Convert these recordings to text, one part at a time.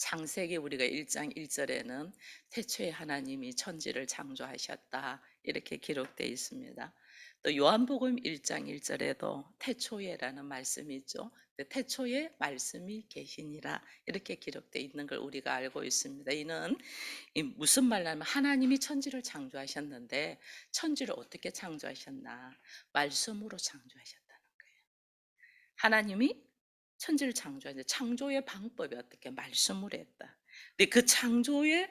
창세기 우리가 1장 1절에는 태초에 하나님이 천지를 창조하셨다 이렇게 기록되어 있습니다. 또 요한복음 1장 1절에도 태초에라는 말씀이 있죠. 태초에 말씀이 계시니라 이렇게 기록되어 있는 걸 우리가 알고 있습니다. 이는 무슨 말이냐면 하나님이 천지를 창조하셨는데 천지를 어떻게 창조하셨나? 말씀으로 창조하셨다는 거예요. 하나님이 천지를 창조하는데 창조의 방법이 어떻게 말씀으로 했다. 근데 그 창조에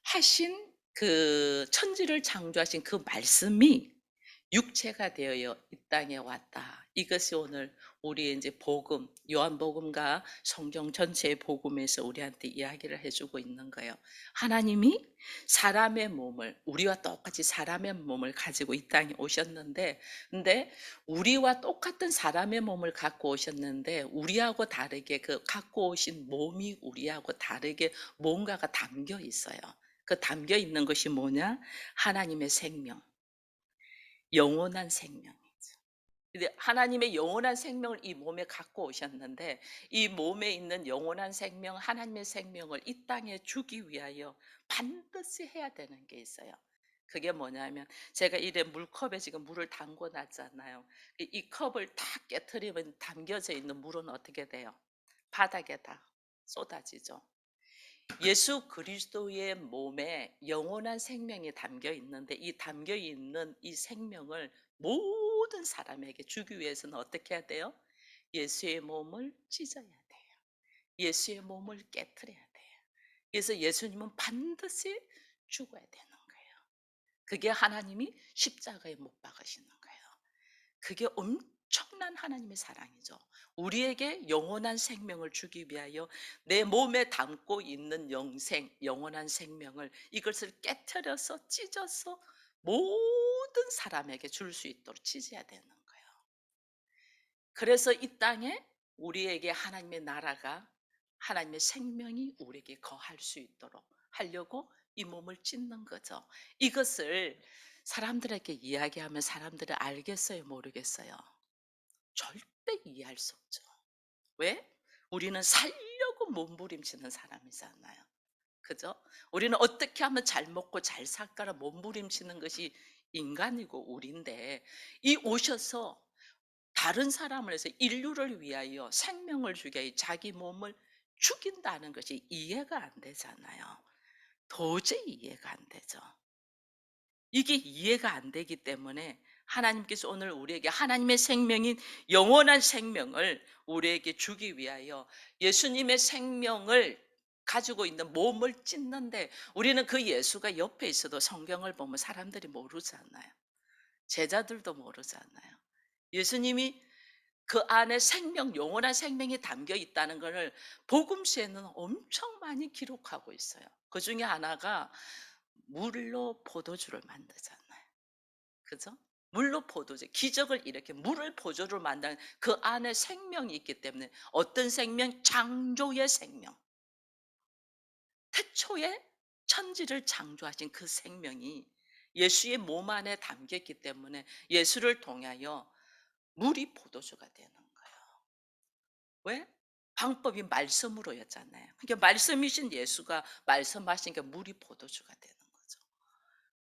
하신 그 천지를 창조하신 그 말씀이 육체가 되어 이 땅에 왔다. 이것이 오늘 우리의 이제 복음, 요한복음과 성경 전체의 복음에서 우리한테 이야기를 해주고 있는 거예요. 하나님이 사람의 몸을, 우리와 똑같이 사람의 몸을 가지고 이 땅에 오셨는데, 근데 우리와 똑같은 사람의 몸을 갖고 오셨는데, 우리하고 다르게 그 갖고 오신 몸이 우리하고 다르게 뭔가가 담겨 있어요. 그 담겨 있는 것이 뭐냐? 하나님의 생명. 영원한 생명이죠. 근데 하나님의 영원한 생명을 이 몸에 갖고 오셨는데 이 몸에 있는 영원한 생명, 하나님의 생명을 이 땅에 주기 위하여 반드시 해야 되는 게 있어요. 그게 뭐냐면 제가 이래 물컵에 지금 물을 담궈 놨잖아요. 이 컵을 다 깨트리면 담겨져 있는 물은 어떻게 돼요? 바닥에 다 쏟아지죠. 예수 그리스도의 몸에 영원한 생명이 담겨 있는데 이 담겨 있는 이 생명을 모든 사람에게 주기 위해서는 어떻게 해야 돼요? 예수의 몸을 찢어야 돼요. 예수의 몸을 깨뜨려야 돼요. 그래서 예수님은 반드시 죽어야 되는 거예요. 그게 하나님이 십자가에 못 박으시는 거예요. 그게 엄청난 하나님의 사랑이죠. 우리에게 영원한 생명을 주기 위하여 내 몸에 담고 있는 영생, 영원한 생명을 이것을 깨뜨려서 찢어서 모든 사람에게 줄 수 있도록 찢어야 되는 거예요. 그래서 이 땅에 우리에게 하나님의 나라가 하나님의 생명이 우리에게 거할 수 있도록 하려고 이 몸을 찢는 거죠. 이것을 사람들에게 이야기하면 사람들은 알겠어요, 모르겠어요? 절대 이해할 수 없죠. 왜? 우리는 살려고 몸부림치는 사람이잖아요. 그죠? 우리는 어떻게 하면 잘 먹고 잘 살까라 몸부림치는 것이 인간이고 우리인데 이 오셔서 다른 사람을 해서 인류를 위하여 생명을 주게 하여 자기 몸을 죽인다는 것이 이해가 안 되잖아요. 도저히 이해가 안 되죠. 이게 이해가 안 되기 때문에 하나님께서 오늘 우리에게 하나님의 생명인 영원한 생명을 우리에게 주기 위하여 예수님의 생명을 가지고 있는 몸을 찢는데 우리는 그 예수가 옆에 있어도 성경을 보면 사람들이 모르잖아요. 제자들도 모르잖아요. 예수님이 그 안에 생명, 영원한 생명이 담겨 있다는 것을 복음서에는 엄청 많이 기록하고 있어요. 그 중에 하나가 물로 포도주를 만들잖아요. 그죠? 물로 포도주, 기적을 이렇게 물을 포도주로 만드는 그 안에 생명이 있기 때문에 어떤 생명? 창조의 생명. 태초에 천지를 창조하신 그 생명이 예수의 몸 안에 담겨 있기 때문에 예수를 통하여 물이 포도주가 되는 거예요. 왜? 방법이 말씀으로였잖아요. 그러니까 말씀이신 예수가 말씀하시니까 물이 포도주가 되는 거죠.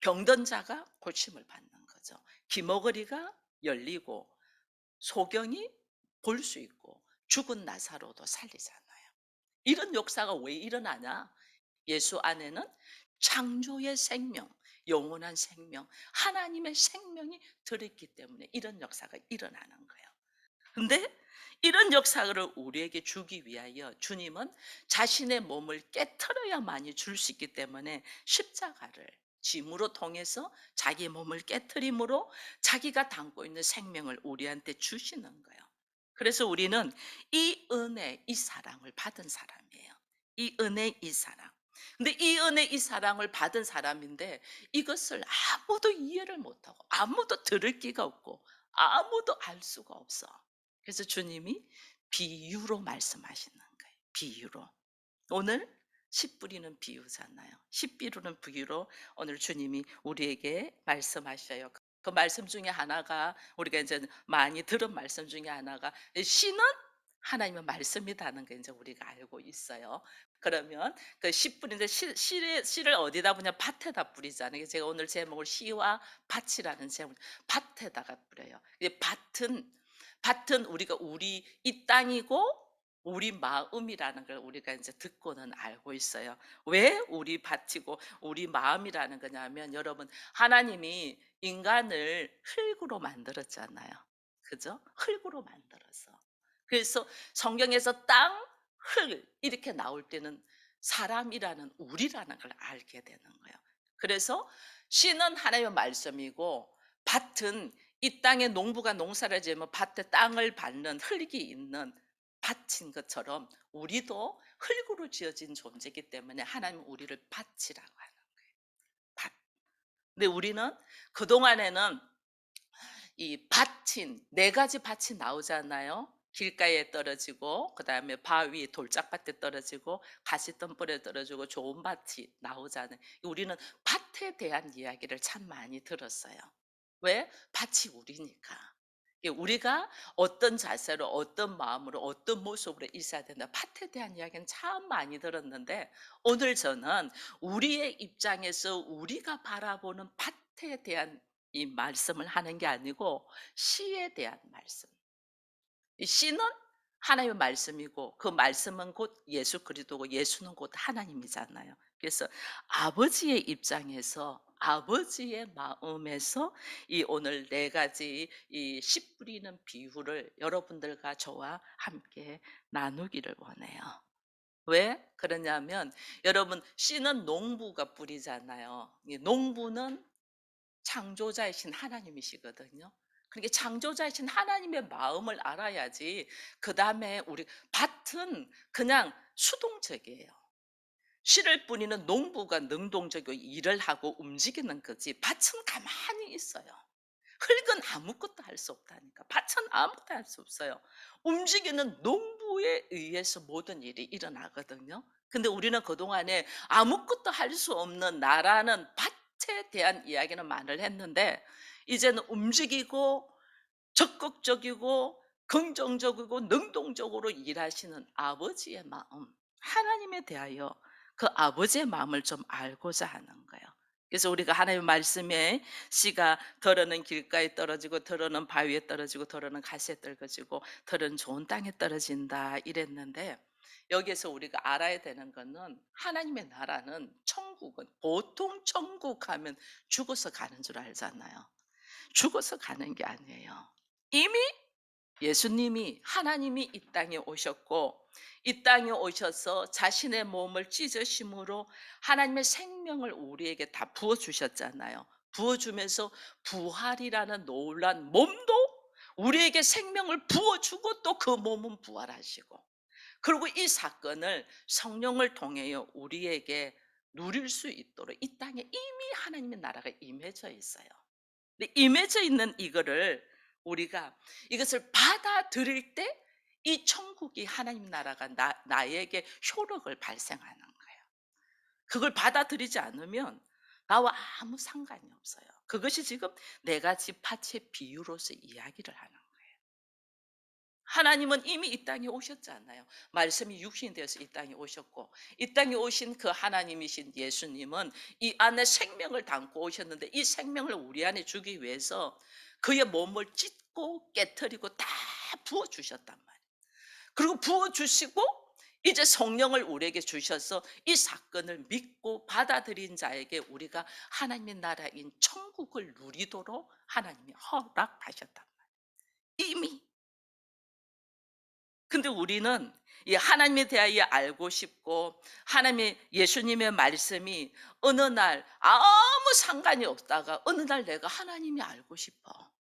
병든 자가 고침을 받는 거죠. 기머거리가 열리고 소경이 볼 수 있고 죽은 나사로도 살리잖아요. 이런 역사가 왜 일어나냐? 예수 안에는 창조의 생명, 영원한 생명, 하나님의 생명이 들어있기 때문에 이런 역사가 일어나는 거예요. 근데 이런 역사를 우리에게 주기 위하여 주님은 자신의 몸을 깨트려야만이 줄 수 있기 때문에 십자가를 짐으로 통해서 자기 몸을 깨트림으로 자기가 담고 있는 생명을 우리한테 주시는 거예요. 그래서 우리는 이 은혜, 이 사랑을 받은 사람이에요. 이 은혜, 이 사랑. 근데 이 은혜, 이 사랑을 받은 사람인데 이것을 아무도 이해를 못하고 아무도 들을 기가 없고 아무도 알 수가 없어. 그래서 주님이 비유로 말씀하시는 거예요. 비유로. 오늘 씨 뿌리는 비유잖아요. 씨 뿌리는 비유로 오늘 주님이 우리에게 말씀하셔요. 그 말씀 중에 하나가 우리가 이제 많이 들은 말씀 중에 하나가 씨는 하나님의 말씀이라는 거 이제 우리가 알고 있어요. 그러면 그 씨 뿌리는데 씨를 어디다 뿌냐? 밭에다 뿌리잖아요. 그래서 제가 오늘 제목을 씨와 밭이라는 제목, 밭에다가 뿌려요. 이 밭은 우리가 우리 이 땅이고 우리 마음이라는 걸 우리가 이제 듣고는 알고 있어요. 왜 우리 밭이고 우리 마음이라는 거냐면 여러분, 하나님이 인간을 흙으로 만들었잖아요. 그죠? 흙으로 만들어서. 그래서 성경에서 땅, 흙 이렇게 나올 때는 사람이라는 우리라는 걸 알게 되는 거예요. 그래서 씨는 하나님의 말씀이고 밭은 이 땅에 농부가 농사를 지으면 밭에 땅을 밟는 흙이 있는 밭인 것처럼 우리도 흙으로 지어진 존재이기 때문에 하나님은 우리를 밭이라고 하는 밭. 근데 우리는 그동안에는 이 밭인 네 가지 밭이 나오잖아요. 길가에 떨어지고 그다음에 바위 돌짝밭에 떨어지고 가시덤불에 떨어지고 좋은 밭이 나오잖아요. 우리는 밭에 대한 이야기를 참 많이 들었어요. 왜? 밭이 우리니까. 우리가 어떤 자세로 어떤 마음으로 어떤 모습으로 있어야 된다. 밭에 대한 이야기는 참 많이 들었는데 오늘 저는 우리의 입장에서 우리가 바라보는 밭에 대한 이 말씀을 하는 게 아니고 씨에 대한 말씀. 이 씨는 하나님의 말씀이고 그 말씀은 곧 예수 그리스도고 예수는 곧 하나님이잖아요. 그래서 아버지의 입장에서 아버지의 마음에서 이 오늘 네 가지 이 씨 뿌리는 비유를 여러분들과 저와 함께 나누기를 원해요. 왜 그러냐면 여러분, 씨는 농부가 뿌리잖아요. 이 농부는 창조자이신 하나님이시거든요. 그러니까 창조자이신 하나님의 마음을 알아야지 그다음에 우리 밭은 그냥 수동적이에요. 씨를 뿌리는 농부가 능동적으로 일을 하고 움직이는 거지 밭은 가만히 있어요. 흙은 아무것도 할 수 없다니까. 밭은 아무것도 할 수 없어요. 움직이는 농부에 의해서 모든 일이 일어나거든요. 근데 우리는 그동안에 아무것도 할 수 없는 나라는 밭에 대한 이야기는 많이 했는데 이제는 움직이고 적극적이고 긍정적이고 능동적으로 일하시는 아버지의 마음, 하나님에 대하여 그 아버지의 마음을 좀 알고자 하는 거예요. 그래서 우리가 하나님의 말씀에 씨가 더러는 길가에 떨어지고 더러는 바위에 떨어지고 더러는 가시에 떨어지고 더러는 좋은 땅에 떨어진다 이랬는데 여기에서 우리가 알아야 되는 거는 하나님의 나라는 천국은 보통 천국 하면 죽어서 가는 줄 알잖아요. 죽어서 가는 게 아니에요. 이미 예수님이 하나님이 이 땅에 오셨고 이 땅에 오셔서 자신의 몸을 찢으심으로 하나님의 생명을 우리에게 다 부어 주셨잖아요. 부어 주면서 부활이라는 놀란 몸도 우리에게 생명을 부어 주고 또 그 몸은 부활하시고 그리고 이 사건을 성령을 통하여 우리에게 누릴 수 있도록 이 땅에 이미 하나님의 나라가 임해져 있어요. 근데 임해져 있는 이거를 우리가 이것을 받아들일 때 이 천국이 하나님 나라가 나에게 효력을 발생하는 거예요. 그걸 받아들이지 않으면 나와 아무 상관이 없어요. 그것이 지금 네 가지 밭의 비유로서 이야기를 하는 거예요. 하나님은 이미 이 땅에 오셨잖아요. 말씀이 육신이 되어서 이 땅에 오셨고 이 땅에 오신 그 하나님이신 예수님은 이 안에 생명을 담고 오셨는데 이 생명을 우리 안에 주기 위해서 그의 몸을 찢고 깨뜨리고 다 부어주셨단 말이에요. 그리고 부어주시고 이제 성령을 우리에게 주셔서 이 사건을 믿고 받아들인 자에게 우리가 하나님의 나라인 천국을 누리도록 하나님이 허락하셨단 말이에요. 이미. 근데 우리는 이 하나님에 대하여 알고 싶고 하나님의 예수님의 말씀이 어느 날 아무 상관이 없다가 어느 날 내가 하나님이 알고 싶어.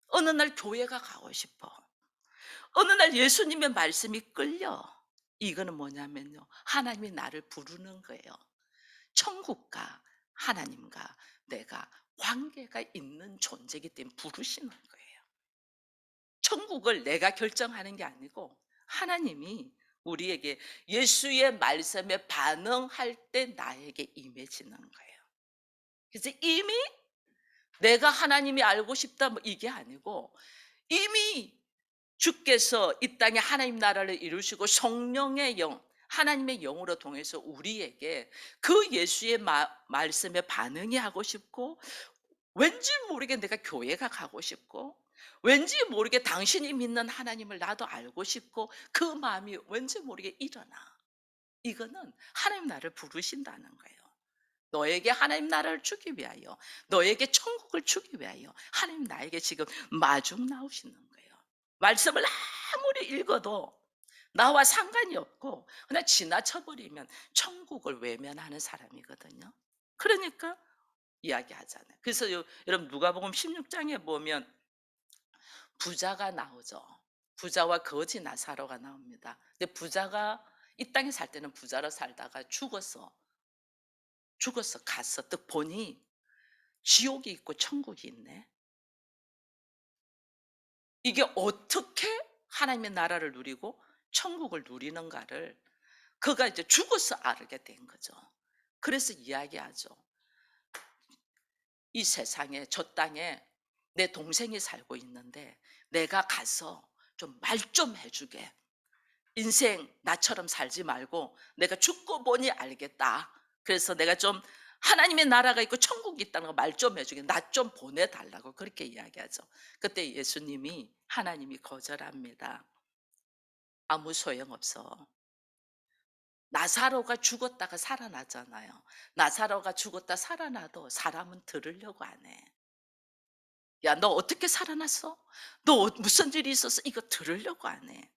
어느 날 교회가 가고 싶어. 어느 날 예수님의 말씀이 끌려. 이거는 뭐냐면요. 하나님이 나를 부르는 거예요. 천국과 하나님과 내가 관계가 있는 존재이기 때문에 부르시는 거예요. 천국을 내가 결정하는 게 아니고 하나님이 우리에게 예수의 말씀에 반응할 때 나에게 임해지는 거예요. 그래서 이미 내가 하나님이 알고 싶다 뭐 이게 아니고 이미 주께서 이 땅에 하나님 나라를 이루시고 성령의 영 하나님의 영으로 통해서 우리에게 그 예수의 말씀에 반응이 하고 싶고, 왠지 모르게 내가 교회가 가고 싶고, 왠지 모르게 당신이 믿는 하나님을 나도 알고 싶고, 그 마음이 왠지 모르게 일어나. 이거는 하나님 나를 부르신다는 거예요. 너에게 하나님 나라를 주기 위하여, 너에게 천국을 주기 위하여 하나님 나에게 지금 마중 나오시는 거예요. 말씀을 아무리 읽어도 나와 상관이 없고 그냥 지나쳐 버리면 천국을 외면하는 사람이거든요. 그러니까 이야기하잖아요. 그래서 여러분 누가복음 16장에 보면 부자가 나오죠. 부자와 거지 나사로가 나옵니다. 근데 부자가 이 땅에 살 때는 부자로 살다가 죽어서 갔어. 또 보니 지옥이 있고 천국이 있네. 이게 어떻게 하나님의 나라를 누리고 천국을 누리는가를 그가 이제 죽어서 알게 된 거죠. 그래서 이야기하죠. 이 세상에, 저 땅에 내 동생이 살고 있는데 내가 가서 좀 말 좀 해주게. 인생 나처럼 살지 말고 내가 죽고 보니 알겠다. 그래서 내가 좀 하나님의 나라가 있고 천국이 있다는 거 말 좀 해주게. 나 좀 보내달라고 그렇게 이야기하죠. 그때 예수님이, 하나님이 거절합니다. 아무 소용없어. 나사로가 죽었다가 살아나잖아요. 나사로가 죽었다 살아나도 사람은 들으려고 안 해. 야, 너 어떻게 살아났어? 너 무슨 일이 있었어? 이거 들으려고 안 해.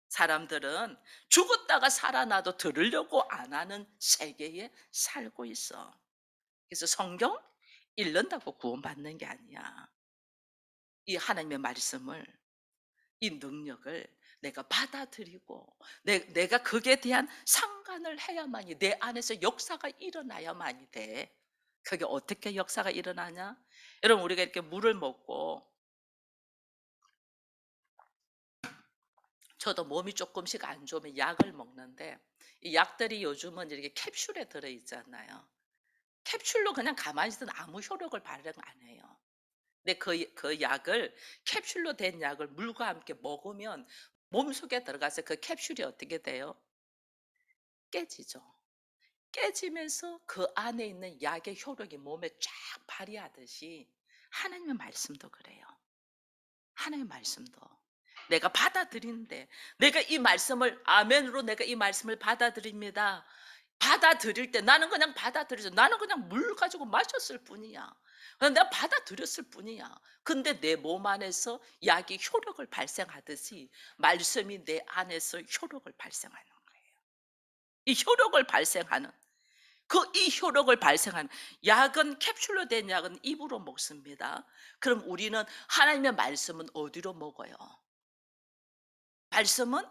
사람들은 죽었다가 살아나도 들으려고 안 하는 세계에 살고 있어. 그래서 성경 읽는다고 구원받는 게 아니야. 이 하나님의 말씀을, 이 능력을 내가 받아들이고 내가 거기에 대한 상관을 해야만이 내 안에서 역사가 일어나야만이 돼. 그게 어떻게 역사가 일어나냐? 여러분 우리가 이렇게 물을 먹고, 저도 몸이 조금씩 안 좋으면 약을 먹는데 이 약들이 요즘은 이렇게 캡슐에 들어 있잖아요. 캡슐로 그냥 가만히 있으면 아무 효력을 발휘 안 해요. 근데 그 약을, 캡슐로 된 약을 물과 함께 먹으면 몸속에 들어가서 그 캡슐이 어떻게 돼요? 깨지죠. 깨지면서 그 안에 있는 약의 효력이 몸에 쫙 발휘하듯이 하나님의 말씀도 그래요. 하나님의 말씀도 내가 받아들이는데, 내가 이 말씀을 아멘으로 내가 이 말씀을 받아들입니다. 받아들일 때 나는 그냥 받아들이죠. 나는 그냥 물 가지고 마셨을 뿐이야. 그냥 내가 받아들였을 뿐이야. 근데 내 몸 안에서 약이 효력을 발생하듯이 말씀이 내 안에서 효력을 발생하는 거예요. 이 효력을 발생하는, 이 효력을 발생하는 약은, 캡슐로 된 약은 입으로 먹습니다. 그럼 우리는 하나님의 말씀은 어디로 먹어요? 말씀은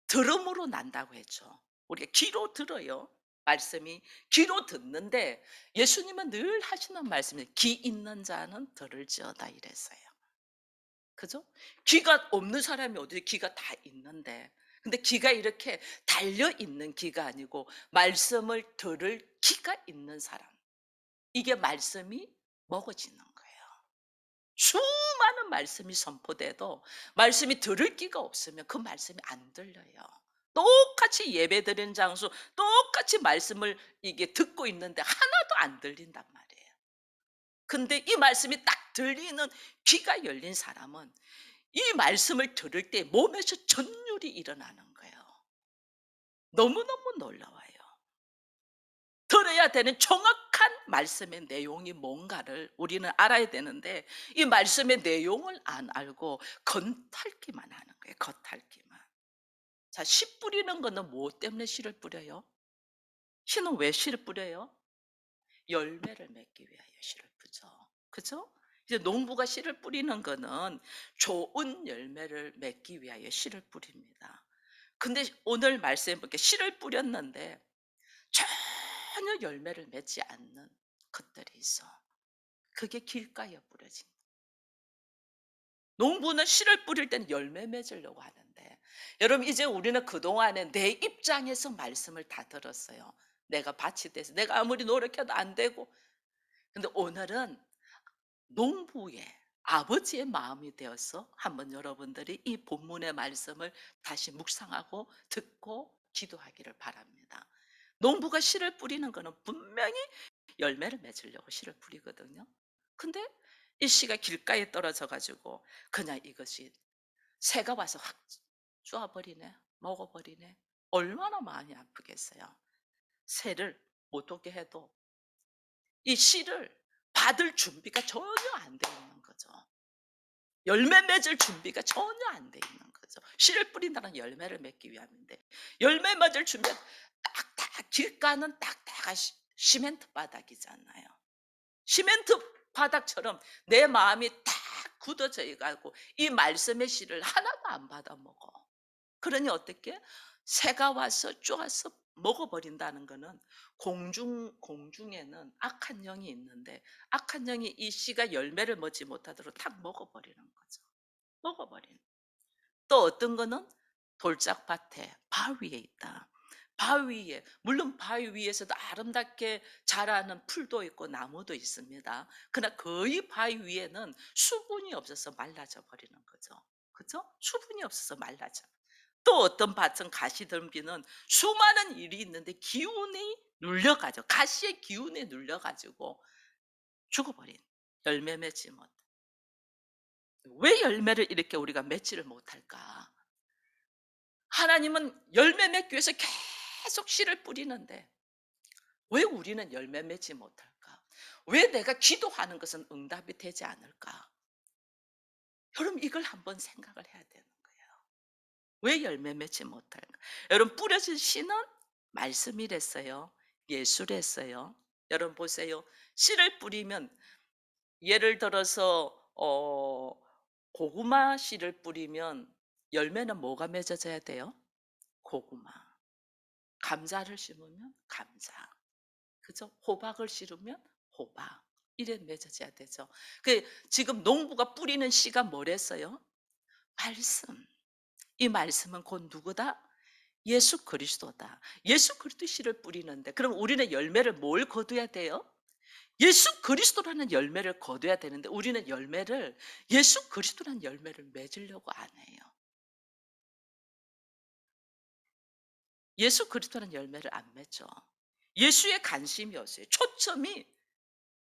들음으로 난다고 했죠. 우리가 귀로 들어요. 말씀이 귀로 듣는데 예수님은 늘 하시는 말씀이 귀 있는 자는 들을지어다 이랬어요. 그죠? 귀가 없는 사람이 어디, 귀가 다 있는데. 근데 귀가 이렇게 달려 있는 귀가 아니고 말씀을 들을 귀가 있는 사람. 이게 말씀이 먹어지는 거예요. 수많은 말씀이 선포돼도 말씀이 들을 기가 없으면 그 말씀이 안 들려요. 똑같이 예배드리는 장소, 똑같이 말씀을 이게 듣고 있는데 하나도 안 들린단 말이에요. 근데 이 말씀이 딱 들리는 귀가 열린 사람은 이 말씀을 들을 때 몸에서 전율이 일어나는 거예요. 너무너무 놀라워요. 들어야 되는 정확한 말씀의 내용이 뭔가를 우리는 알아야 되는데 이 말씀의 내용을 안 알고 겉핥기만 하는 거예요. 겉핥기만. 자, 씨 뿌리는 거는 뭐 때문에 씨를 뿌려요? 씨는 왜 씨를 뿌려요? 열매를 맺기 위하여 씨를 뿌죠. 그죠? 이제 농부가 씨를 뿌리는 거는 좋은 열매를 맺기 위하여 씨를 뿌립니다. 근데 오늘 말씀해 볼게, 씨를 뿌렸는데 전혀 열매를 맺지 않는 것들이 있어. 그게 길가에 뿌려진. 농부는 씨를 뿌릴 때는 열매 맺으려고 하는데, 여러분 이제 우리는 그동안에 내 입장에서 말씀을 다 들었어요. 내가 밭이 돼서 내가 아무리 노력해도 안 되고. 근데 오늘은 농부의, 아버지의 마음이 되어서 한번 여러분들이 이 본문의 말씀을 다시 묵상하고 듣고 기도하기를 바랍니다. 농부가 씨를 뿌리는 거는 분명히 열매를 맺으려고 씨를 뿌리거든요. 근데 이 씨가 길가에 떨어져 가지고 그냥 이것이 새가 와서 확 쪼아 버리네. 먹어 버리네. 얼마나 마음이 아프겠어요. 새를 못 오게 해도 이 씨를 받을 준비가 전혀 안 돼 있는 거죠. 열매 맺을 준비가 전혀 안 돼 있는 거죠. 씨를 뿌린다는 열매를 맺기 위함인데 열매 맺을 준비가 딱딱 길가는 딱딱한 시멘트 바닥이잖아요. 시멘트 바닥처럼 내 마음이 딱 굳어져 가고 이 말씀의 씨를 하나도 안 받아 먹어. 그러니 어떻게? 새가 와서 쪼아서 먹어버린다는 거는 공중에는 악한 영이 있는데 악한 영이 이 씨가 열매를 맺지 못하도록 탁 먹어버리는 거죠. 먹어버리는. 또 어떤 거는 돌짝밭에 바위에 있다. 바위에 물론 바위 위에서도 아름답게 자라는 풀도 있고 나무도 있습니다. 그러나 거의 바위 위에는 수분이 없어서 말라져 버리는 거죠. 그죠? 수분이 없어서 말라져. 또 어떤 밭은 가시덤비는 수많은 일이 있는데 기운이 눌려가지고 가시의 기운에 눌려가지고 죽어버린 열매 맺지 못. 왜 열매를 이렇게 우리가 맺지를 못할까? 하나님은 열매 맺기 위해서 계속 씨를 뿌리는데 왜 우리는 열매 맺지 못할까? 왜 내가 기도하는 것은 응답이 되지 않을까? 여러분 이걸 한번 생각을 해야 되는 거예요. 왜 열매 맺지 못할까? 여러분 뿌려진 씨는 말씀이랬어요. 예수랬어요. 여러분 보세요. 씨를 뿌리면 예를 들어서 고구마 씨를 뿌리면 열매는 뭐가 맺어져야 돼요? 고구마. 감자를 심으면 감자. 그죠? 호박을 심으면 호박. 이래 맺어져야 되죠. 지금 농부가 뿌리는 씨가 뭐랬어요? 말씀. 이 말씀은 곧 누구다? 예수 그리스도다. 예수 그리스도 씨를 뿌리는데 그럼 우리는 열매를 뭘 거둬야 돼요? 예수 그리스도라는 열매를 거둬야 되는데 우리는 열매를 예수 그리스도라는 열매를 맺으려고 안 해요. 예수 그리스도라는 열매를 안 맺죠. 예수에 관심이 없어요. 초점이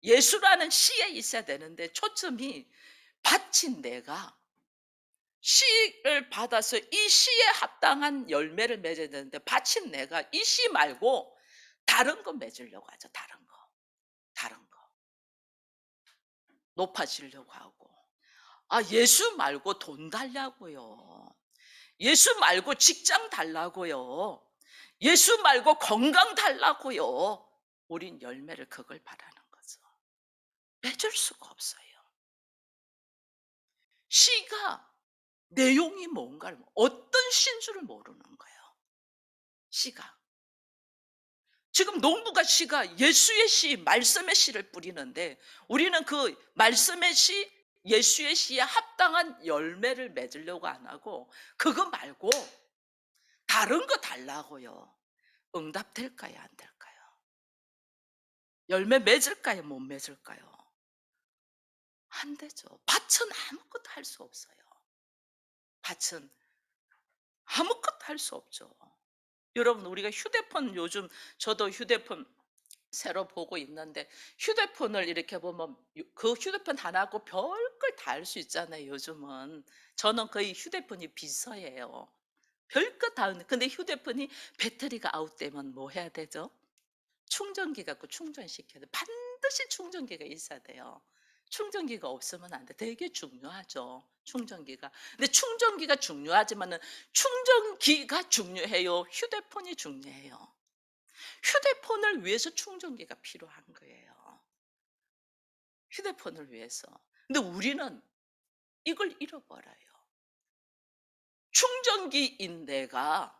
예수라는 씨에 있어야 되는데 초점이 바친 내가 씨를 받아서 이 씨에 합당한 열매를 맺어야 되는데 바친 내가 이 씨 말고 다른 거 맺으려고 하죠. 다른 거. 다른 거. 높아지려고 하고. 아, 예수 말고 돈 달라고요. 예수 말고 직장 달라고요. 예수 말고 건강 달라고요. 우린 열매를 그걸 바라는 거죠. 맺을 수가 없어요. 씨가 내용이 뭔가를 어떤 씨인 줄을 모르는 거예요. 씨가. 지금 농부가 씨가 예수의 씨, 말씀의 씨를 뿌리는데 우리는 그 말씀의 씨, 예수의 씨에 합당한 열매를 맺으려고 안 하고 그거 말고 다른 거 달라고요. 응답될까요? 안 될까요? 열매 맺을까요? 못 맺을까요? 안 되죠. 밭은 아무것도 할 수 없어요. 밭은 아무것도 할 수 없죠. 여러분 우리가 휴대폰 요즘 저도 휴대폰 새로 보고 있는데 휴대폰을 이렇게 보면 그 휴대폰 하나 갖고 별걸 다 할 수 있잖아요 요즘은. 저는 거의 휴대폰이 비서예요. 별것 다 하는데 근데 휴대폰이 배터리가 아웃되면 뭐 해야 되죠? 충전기 갖고 충전시켜야 돼. 반드시 충전기가 있어야 돼요. 충전기가 없으면 안 돼. 되게 중요하죠, 충전기가. 근데 충전기가 중요하지만은 충전기가 중요해요? 휴대폰이 중요해요? 휴대폰을 위해서 충전기가 필요한 거예요. 휴대폰을 위해서. 근데 우리는 이걸 잃어버려요. 충전기인 내가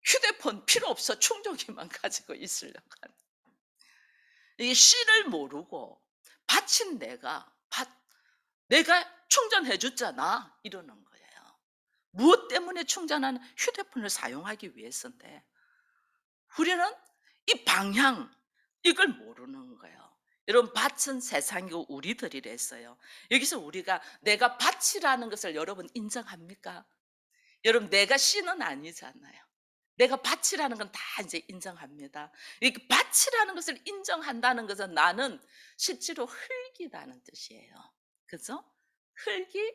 휴대폰 필요 없어 충전기만 가지고 있으려고 하는. 이 씨를 모르고 바친 내가 충전해 줬잖아 이러는 거예요. 무엇 때문에 충전하는 휴대폰을 사용하기 위해서인데 우리는 이 방향 이걸 모르는 거예요. 여러분 밭은 세상이고 우리들이랬어요. 여기서 우리가 내가 밭이라는 것을 여러분 인정합니까? 여러분 내가 씨는 아니잖아요. 내가 밭이라는 건 다 이제 인정합니다. 이 밭이라는 것을 인정한다는 것은 나는 실제로 흙이라는 뜻이에요. 그죠? 흙이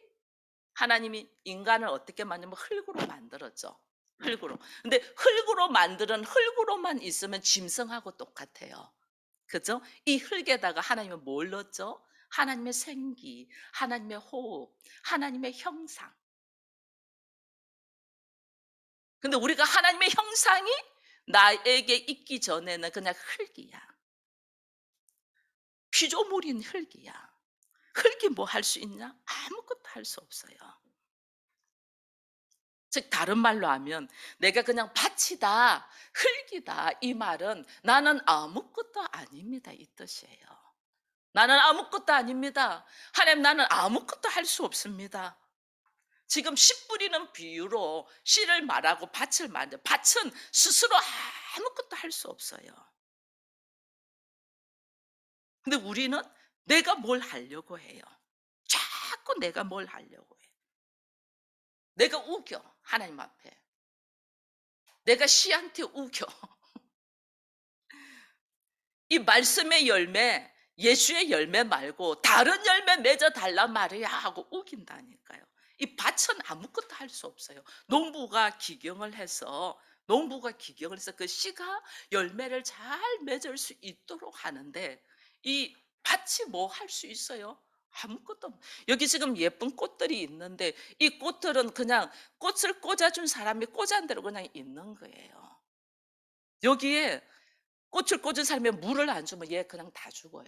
하나님이 인간을 어떻게 만들면 흙으로 만들었죠. 흙으로. 근데 흙으로 만드는 흙으로만 있으면 짐승하고 똑같아요. 그죠? 이 흙에다가 하나님은 뭘 넣었죠? 하나님의 생기, 하나님의 호흡, 하나님의 형상. 근데 우리가 하나님의 형상이 나에게 있기 전에는 그냥 흙이야. 피조물인 흙이야. 흙이 뭐 할 수 있냐? 아무것도 할 수 없어요. 즉 다른 말로 하면 내가 그냥 밭이다, 흙이다 이 말은 나는 아무것도 아닙니다 이 뜻이에요. 나는 아무것도 아닙니다. 하나님 나는 아무것도 할 수 없습니다. 지금 씨 뿌리는 비유로 씨를 말하고 밭을 말해. 밭은 스스로 아무것도 할 수 없어요. 근데 우리는 내가 뭘 하려고 해요. 자꾸 내가 뭘 하려고 해. 내가 우겨 하나님 앞에. 내가 씨한테 우겨. 이 말씀의 열매, 예수의 열매 말고 다른 열매 맺어 달란 말이야 하고 우긴다니까요. 이 밭은 아무것도 할 수 없어요. 농부가 기경을 해서 그 씨가 열매를 잘 맺을 수 있도록 하는데 이 밭이 뭐 할 수 있어요? 아무것도 여기 지금 예쁜 꽃들이 있는데 이 꽃들은 그냥 꽃을 꽂아준 사람이 꽂은 대로 그냥 있는 거예요. 여기에 꽃을 꽂은 사람이 물을 안 주면 얘 그냥 다 죽어요.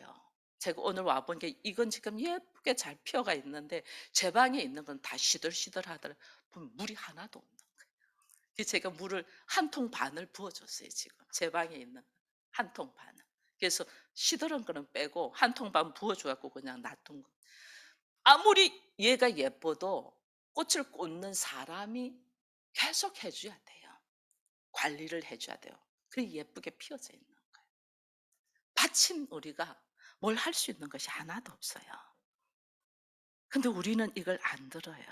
제가 오늘 와 본 게 이건 지금 예쁘게 잘 피어가 있는데 제 방에 있는 건 다 시들시들하더라. 보면 물이 하나도 없는 거예요. 그래서 제가 물을 한 통 반을 부어 줬어요, 지금. 제 방에 있는 한 통 반을. 그래서 시들은 거는 빼고 한 통 반 부어 줘 갖고 그냥 놔둔 거. 아무리 얘가 예뻐도 꽃을 꽂는 사람이 계속 해 줘야 돼요. 관리를 해 줘야 돼요. 그게 예쁘게 피어져 있는 거예요. 마침 우리가 뭘 할 수 있는 것이 하나도 없어요. 근데 우리는 이걸 안 들어요.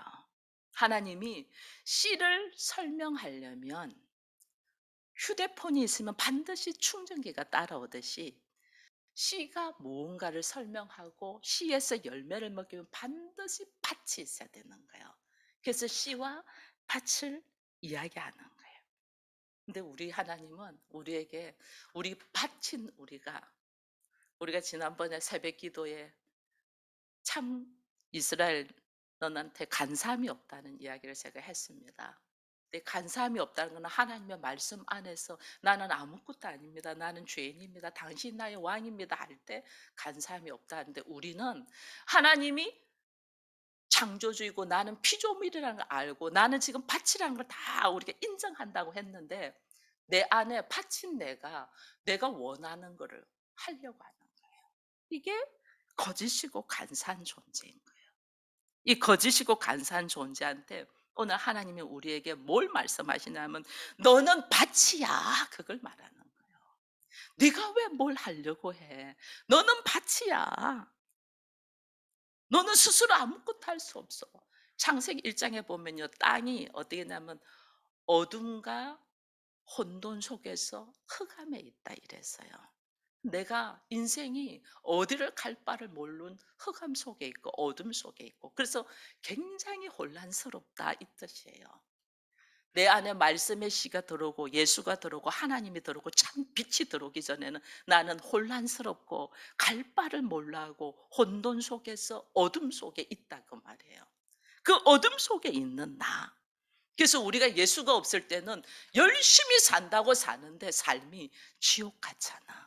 하나님이 씨를 설명하려면 휴대폰이 있으면 반드시 충전기가 따라오듯이 씨가 무언가를 설명하고 씨에서 열매를 먹으면 반드시 밭이 있어야 되는 거예요. 그래서 씨와 밭을 이야기하는 거예요. 근데 우리 하나님은 우리에게 우리 밭인 우리가 지난번에 새벽 기도에 참 이스라엘 너한테 간삼이 없다는 이야기를 제가 했습니다. 근데 간삼이 없다는 것은 하나님의 말씀 안에서 나는 아무것도 아닙니다. 나는 죄인입니다. 당신 나의 왕입니다. 할 때 간삼이 없다는데 우리는 하나님이 창조주이고 나는 피조물이라는 걸 알고 나는 지금 밭이라는 걸 다 우리가 인정한다고 했는데 내 안에 밭인 내가 원하는 거를 하려고 하는 거예요. 이게 거짓이고 간사한 존재인 거예요. 이 거짓이고 간사한 존재한테 오늘 하나님이 우리에게 뭘 말씀하시냐면 "너는 밭이야." 그걸 말하는 거예요. "네가 왜 뭘 하려고 해? 너는 밭이야. 너는 스스로 아무것도 할 수 없어." 창세기 1 장에 보면요. 땅이 어떻게 냐면 "어둠과 혼돈 속에서 흑암에 있다." 이랬어요. 내가 인생이 어디를 갈 바를 모르는 흑암 속에 있고 어둠 속에 있고 그래서 굉장히 혼란스럽다 이 뜻이에요. 내 안에 말씀의 씨가 들어오고 예수가 들어오고 하나님이 들어오고 참 빛이 들어오기 전에는 나는 혼란스럽고 갈 바를 몰라 하고 혼돈 속에서 어둠 속에 있다 그 말이에요. 그 어둠 속에 있는 나. 그래서 우리가 예수가 없을 때는 열심히 산다고 사는데 삶이 지옥 같잖아.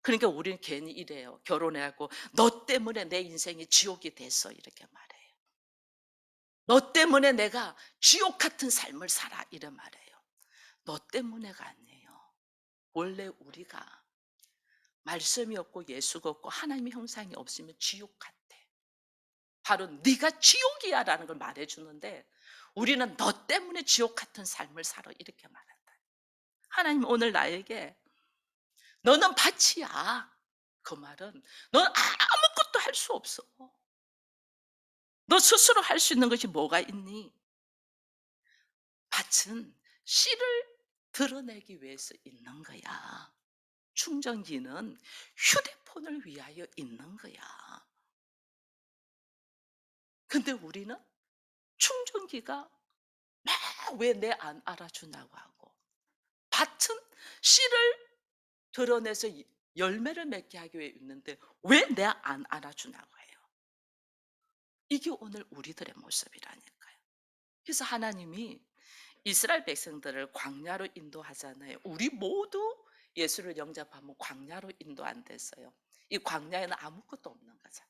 그러니까 우리는 괜히 이래요. 결혼해 갖고 "너 때문에 내 인생이 지옥이 됐어." 이렇게 말해요. "너 때문에 내가 지옥 같은 삶을 살아." 이런 말해요. 너 때문에가 아니에요. 원래 우리가 말씀이 없고 예수가 없고 하나님의 형상이 없으면 지옥 같아. 바로 "네가 지옥이야."라는 걸 말해 주는데 우리는 "너 때문에 지옥 같은 삶을 살아." 이렇게 말한다. 하나님 오늘 나에게 "너는 밭이야." 그 말은 넌 아무것도 할 수 없어. 너 스스로 할 수 있는 것이 뭐가 있니? 밭은 씨를 드러내기 위해서 있는 거야. 충전기는 휴대폰을 위하여 있는 거야. 근데 우리는 충전기가 왜 내 안 알아주냐고 하고, 밭은 씨를 드러내서 열매를 맺게 하기 위해 있는데 왜 내 안 알아주냐고 해요. 이게 오늘 우리들의 모습이라니까요. 그래서 하나님이 이스라엘 백성들을 광야로 인도하잖아요. 우리 모두 예수를 영접하면 광야로 인도 안 됐어요. 이 광야에는 아무것도 없는 거죠.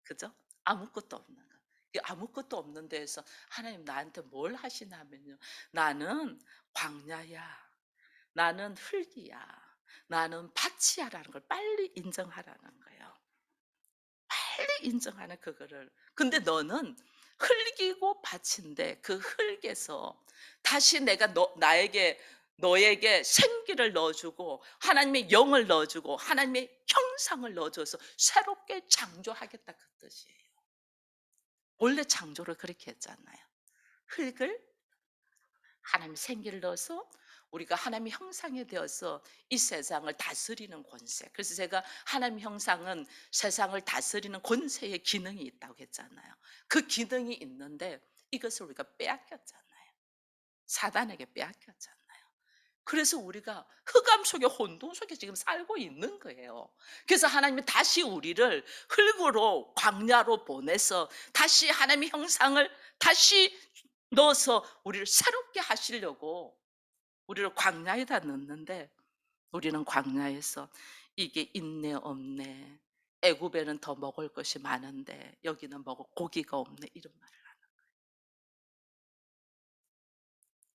그죠? 아무것도 없는 거. 이 아무것도 없는 데에서 하나님 나한테 뭘 하시냐면요. 나는 광야야. 나는 흙이야. 나는 밭이야라는 걸 빨리 인정하라는 거예요. 빨리 인정하는 그거를. 근데 너는 흙이고 밭인데 그 흙에서 다시 내가 나에게 너에게 생기를 넣어주고 하나님의 영을 넣어주고 하나님의 형상을 넣어줘서 새롭게 창조하겠다 그 뜻이에요. 원래 창조를 그렇게 했잖아요. 흙을 하나님 생기를 넣어서 우리가 하나님의 형상이 되어서 이 세상을 다스리는 권세. 그래서 제가 하나님 형상은 세상을 다스리는 권세의 기능이 있다고 했잖아요. 그 기능이 있는데 이것을 우리가 빼앗겼잖아요. 사단에게 빼앗겼잖아요. 그래서 우리가 흑암 속에 혼돈 속에 지금 살고 있는 거예요. 그래서 하나님이 다시 우리를 흙으로 광야로 보내서 다시 하나님의 형상을 다시 넣어서 우리를 새롭게 하시려고 우리를 광야에다 넣는데 우리는 광야에서 이게 있네 없네, 애굽에는 더 먹을 것이 많은데 여기는 먹을 고기가 없네 이런 말을 하는.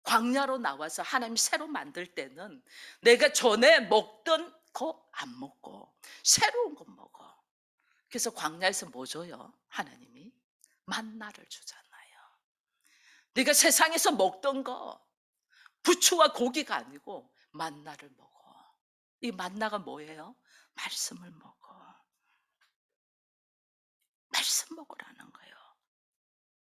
광야로 나와서 하나님 새로 만들 때는 내가 전에 먹던 거 안 먹고 새로운 거 먹어. 그래서 광야에서 뭐 줘요? 하나님이 만나를 주잖아요. 네가 세상에서 먹던 거 부추와 고기가 아니고 만나를 먹어. 이 만나가 뭐예요? 말씀을 먹어. 말씀 먹으라는 거예요.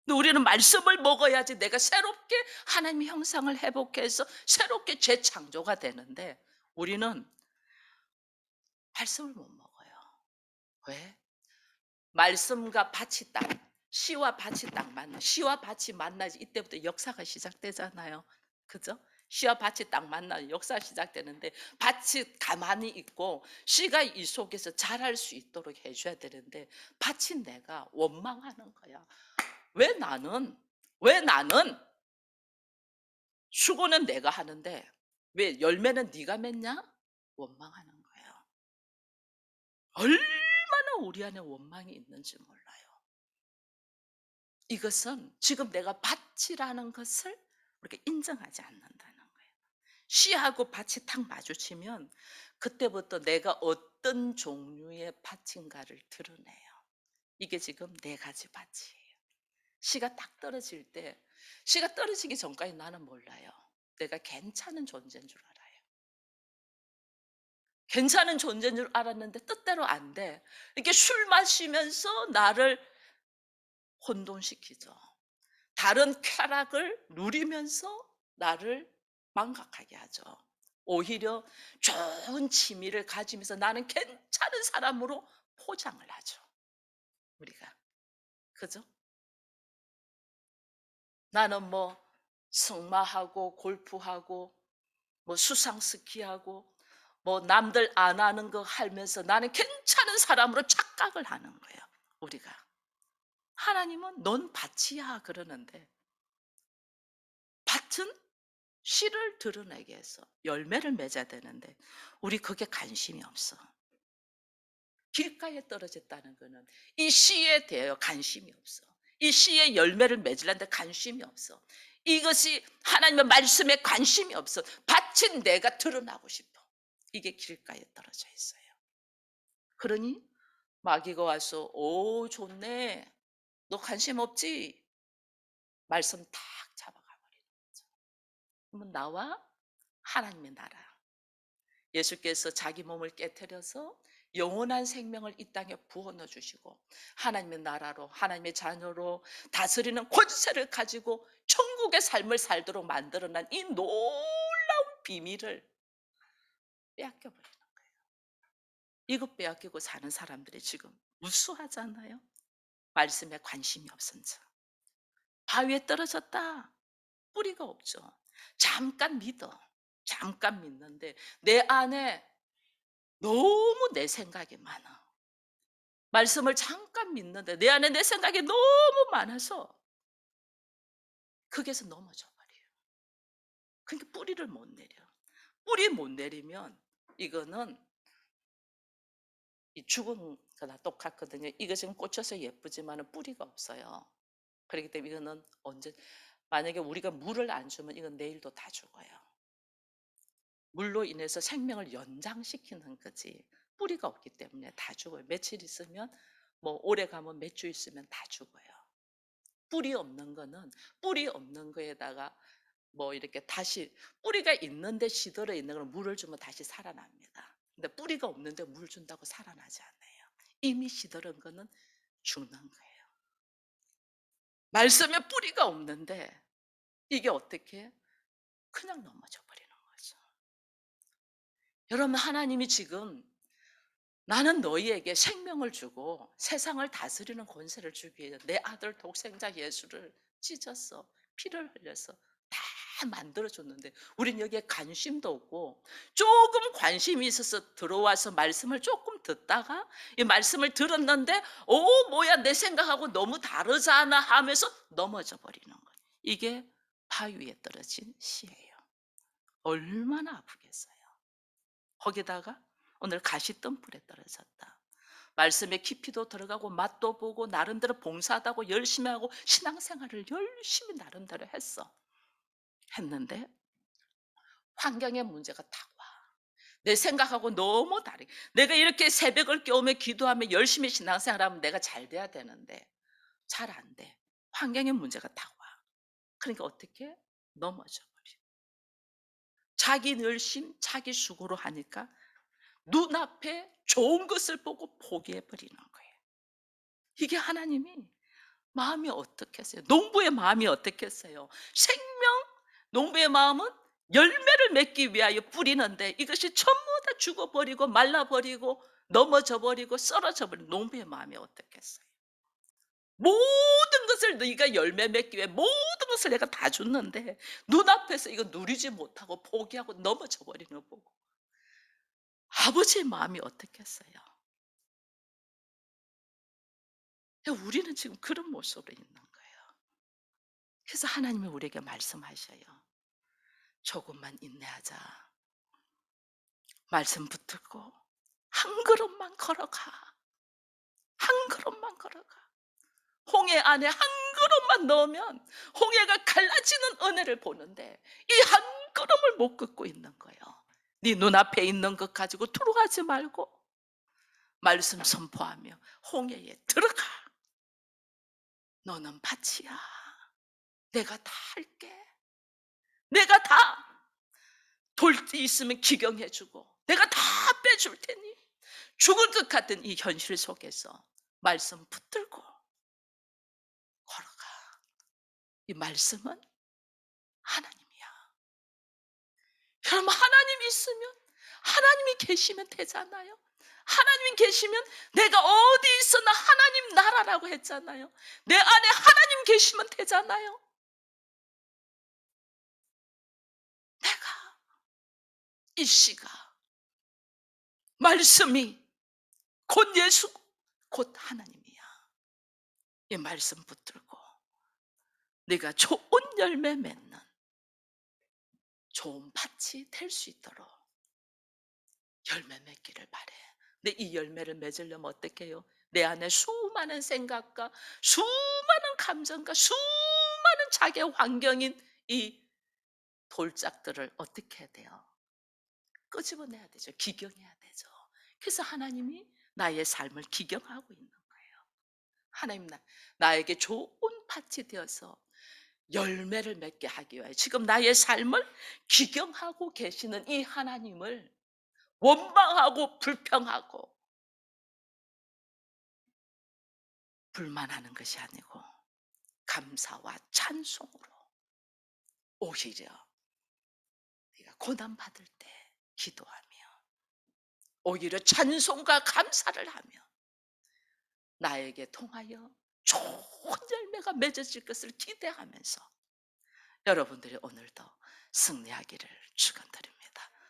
근데 우리는 말씀을 먹어야지 내가 새롭게 하나님의 형상을 회복해서 새롭게 재창조가 되는데 우리는 말씀을 못 먹어요. 왜? 말씀과 밭이 딱, 씨와 밭이 딱 맞나. 씨와 밭이 만나지 이때부터 역사가 시작되잖아요. 그죠? 씨와 밭이 딱 만나는 역사가 시작되는데 밭이 가만히 있고 씨가 이 속에서 자랄 수 있도록 해줘야 되는데 밭이 내가 원망하는 거야. 왜 나는 왜 나는 수고는 내가 하는데 왜 열매는 네가 맺냐? 원망하는 거예요. 얼마나 우리 안에 원망이 있는지 몰라요. 이것은 지금 내가 밭이라는 것을 우리가 인정하지 않는다는 거예요. 씨하고 밭이 탁 마주치면 그때부터 내가 어떤 종류의 밭인가를 드러내요. 이게 지금 네 가지 밭이에요. 씨가 딱 떨어질 때, 씨가 떨어지기 전까지 나는 몰라요. 내가 괜찮은 존재인 줄 알아요. 괜찮은 존재인 줄 알았는데 뜻대로 안 돼. 이렇게 술 마시면서 나를 혼돈시키죠. 다른 쾌락을 누리면서 나를 망각하게 하죠. 오히려 좋은 취미를 가지면서 나는 괜찮은 사람으로 포장을 하죠. 우리가. 그죠? 나는 뭐 승마하고 골프하고 뭐 수상 스키하고 뭐 남들 안 하는 거 하면서 나는 괜찮은 사람으로 착각을 하는 거예요. 우리가. 하나님은 넌 밭이야 그러는데 밭은 씨를 드러내게 해서 열매를 맺어야 되는데 우리 그게 관심이 없어. 길가에 떨어졌다는 거는 이 씨에 대하여 관심이 없어. 이 씨의 열매를 맺으려는데 관심이 없어. 이것이 하나님의 말씀에 관심이 없어. 밭은 내가 드러나고 싶어. 이게 길가에 떨어져 있어요. 그러니 마귀가 와서 오 좋네. 너 관심 없지? 말씀 탁 잡아가 버리는 거죠. 그러면 나와 하나님의 나라. 예수께서 자기 몸을 깨뜨려서 영원한 생명을 이 땅에 부어 넣어 주시고 하나님의 나라로 하나님의 자녀로 다스리는 권세를 가지고 천국의 삶을 살도록 만들어 난 이 놀라운 비밀을 빼앗겨 버리는 거예요. 이거 빼앗기고 사는 사람들이 지금 무수하잖아요. 말씀에 관심이 없은 자. 바위에 떨어졌다. 뿌리가 없죠. 잠깐 믿어. 잠깐 믿는데 내 안에 너무 내 생각이 많아. 말씀을 잠깐 믿는데 내 안에 내 생각이 너무 많아서 거기에서 넘어져 버려요. 그러니까 뿌리를 못 내려. 뿌리 못 내리면 이거는 이 죽은 거나 똑같거든요. 이거 지금 꽂혀서 예쁘지만은 뿌리가 없어요. 그렇기 때문에 이거는 언제 만약에 우리가 물을 안 주면 이건 내일도 다 죽어요. 물로 인해서 생명을 연장시키는 거지 뿌리가 없기 때문에 다 죽어요. 며칠 있으면 뭐 오래 가면 몇 주 있으면 다 죽어요. 뿌리 없는 거는 뿌리 없는 거에다가 뭐 이렇게 다시 뿌리가 있는데 시들어 있는 거는 물을 주면 다시 살아납니다. 근데 뿌리가 없는데 물 준다고 살아나지 않아요. 이미 시들은 거는 죽는 거예요. 말씀에 뿌리가 없는데 이게 어떻게 그냥 넘어져 버리는 거죠. 여러분 하나님이 지금 나는 너희에게 생명을 주고 세상을 다스리는 권세를 주기 위해 내 아들 독생자 예수를 찢었어. 피를 흘려서 다 만들어줬는데 우린 여기에 관심도 없고 조금 관심이 있어서 들어와서 말씀을 조금 듣다가 이 말씀을 들었는데 뭐야 내 생각하고 너무 다르잖아 하면서 넘어져 버리는 거예요. 이게 바위 위에 떨어진 씨예요. 얼마나 아프겠어요. 거기다가 오늘 가시덤불에 떨어졌다. 말씀의 깊이도 들어가고 맛도 보고 나름대로 봉사하다고 열심히 하고 신앙생활을 열심히 나름대로 했는데 환경의 문제가 딱 와. 내 생각하고 너무 다르게 내가 이렇게 새벽을 깨우며 기도하며 열심히 신앙생활하면 내가 잘 돼야 되는데 잘 안 돼. 환경의 문제가 딱 와. 그러니까 어떻게 넘어져 버려. 자기 열심 자기 수고로 하니까 눈앞에 좋은 것을 보고 포기해 버리는 거예요. 이게 하나님이 마음이 어떻겠어요? 농부의 마음이 어떻겠어요? 생명, 농부의 마음은 열매를 맺기 위하여 뿌리는데 이것이 전부 다 죽어버리고 말라버리고 넘어져 버리고 썰어져 버린 농부의 마음이 어떻겠어요? 모든 것을 네가 열매 맺기 위해 모든 것을 내가 다 줬는데 눈앞에서 이거 누리지 못하고 포기하고 넘어져 버리는 거 보고 아버지의 마음이 어떻겠어요? 우리는 지금 그런 모습으로 있는 거예요. 그래서 하나님이 우리에게 말씀하셔요. 조금만 인내하자. 말씀 붙들고 한 걸음만 걸어가. 한 걸음만 걸어가. 홍해 안에 한 걸음만 넣으면 홍해가 갈라지는 은혜를 보는데 이 한 걸음을 못 걷고 있는 거예요. 네 눈앞에 있는 것 가지고 들어가지 말고 말씀 선포하며 홍해에 들어가. 너는 밭이야. 내가 다 할게. 내가 다 돌 있으면 기경해 주고 내가 다 빼줄 테니 죽을 것 같은 이 현실 속에서 말씀 붙들고 걸어가. 이 말씀은 하나님이야. 여러분 하나님이 있으면 하나님이 계시면 되잖아요. 하나님이 계시면 내가 어디 있으나 하나님 나라라고 했잖아요. 내 안에 하나님 계시면 되잖아요. 내가 이 씨가 말씀이 곧 예수 곧 하나님이야. 이 말씀 붙들고 네가 좋은 열매 맺는 좋은 밭이 될 수 있도록 열매 맺기를 바래. 근데 이 열매를 맺으려면 어떻게 해요? 내 안에 수많은 생각과 수많은 감정과 수많은 자기의 환경인 이 돌짝들을 어떻게 해야 돼요? 끄집어내야 되죠. 기경해야 되죠. 그래서 하나님이 나의 삶을 기경하고 있는 거예요. 하나님 나에게 좋은 밭이 되어서 열매를 맺게 하기 위하여 지금 나의 삶을 기경하고 계시는 이 하나님을 원망하고 불평하고 불만하는 것이 아니고 감사와 찬송으로 오히려 네가 고난 받을 때 기도하며 오히려 찬송과 감사를 하며 나에게 통하여 좋은 열매가 맺어질 것을 기대하면서 여러분들이 오늘도 승리하기를 축원드립니다.